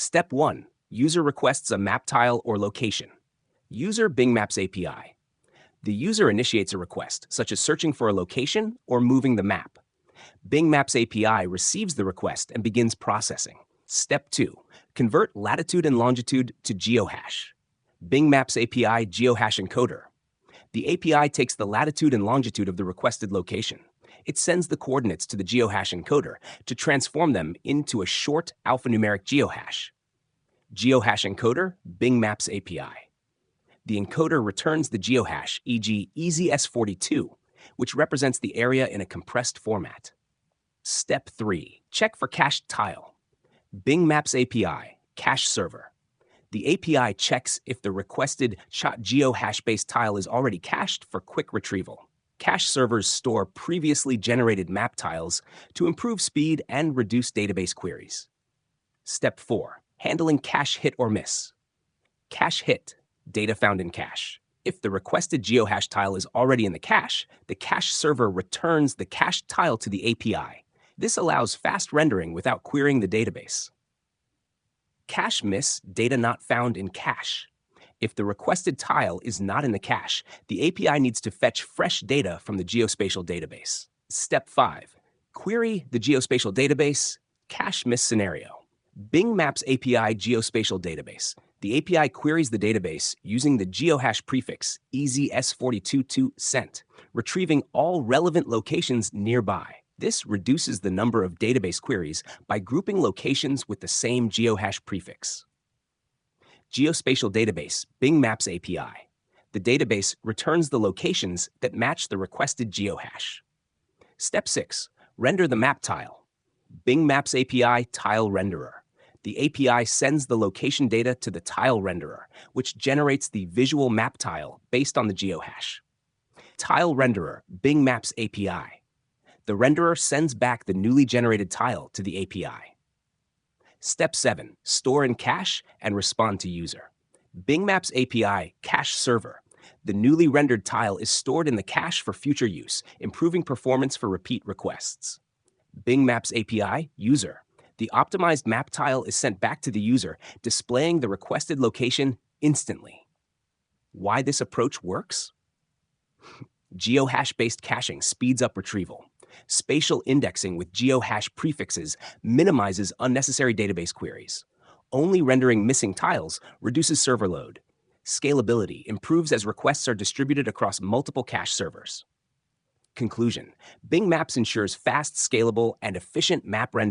Step 1. User requests a map tile or location. User Bing Maps API. The user initiates a request, such as searching for a location or moving the map. Bing Maps API receives the request and begins processing. Step 2. Convert latitude and longitude to Geohash. Bing Maps API Geohash encoder. The API takes the latitude and longitude of the requested location. It sends the coordinates to the Geohash encoder to transform them into a short alphanumeric geohash. Geohash encoder, Bing Maps API. The encoder returns the geohash, e.g. EasyS42, which represents the area in a compressed format. Step 3. Check for cached tile. Bing Maps API, cache server. The API checks if the requested geohash-based tile is already cached for quick retrieval. Cache servers store previously generated map tiles to improve speed and reduce database queries. Step 4. Handling cache hit or miss. Cache hit, data found in cache. If the requested geohash tile is already in the cache server returns the cached tile to the API. This allows fast rendering without querying the database. Cache miss, data not found in cache. If the requested tile is not in the cache, the API needs to fetch fresh data from the geospatial database. Step 5. Query the geospatial database, cache miss scenario. Bing Maps API Geospatial Database. The API queries the database using the geohash prefix EasyS42 sent, retrieving all relevant locations nearby. This reduces the number of database queries by grouping locations with the same geohash prefix. Geospatial Database, Bing Maps API. The database returns the locations that match the requested geohash. Step 6. Render the map tile. Bing Maps API Tile Renderer. The API sends the location data to the tile renderer, which generates the visual map tile based on the geohash. Tile Renderer, Bing Maps API. The renderer sends back the newly generated tile to the API. Step 7. Store in cache and respond to user. Bing Maps API Cache Server. The newly rendered tile is stored in the cache for future use, improving performance for repeat requests. Bing Maps API User. The optimized map tile is sent back to the user, displaying the requested location instantly. Why this approach works? Geohash-based caching speeds up retrieval. Spatial indexing with geohash prefixes minimizes unnecessary database queries. Only rendering missing tiles reduces server load. Scalability improves as requests are distributed across multiple cache servers. Conclusion: Bing Maps ensures fast, scalable, and efficient map rendering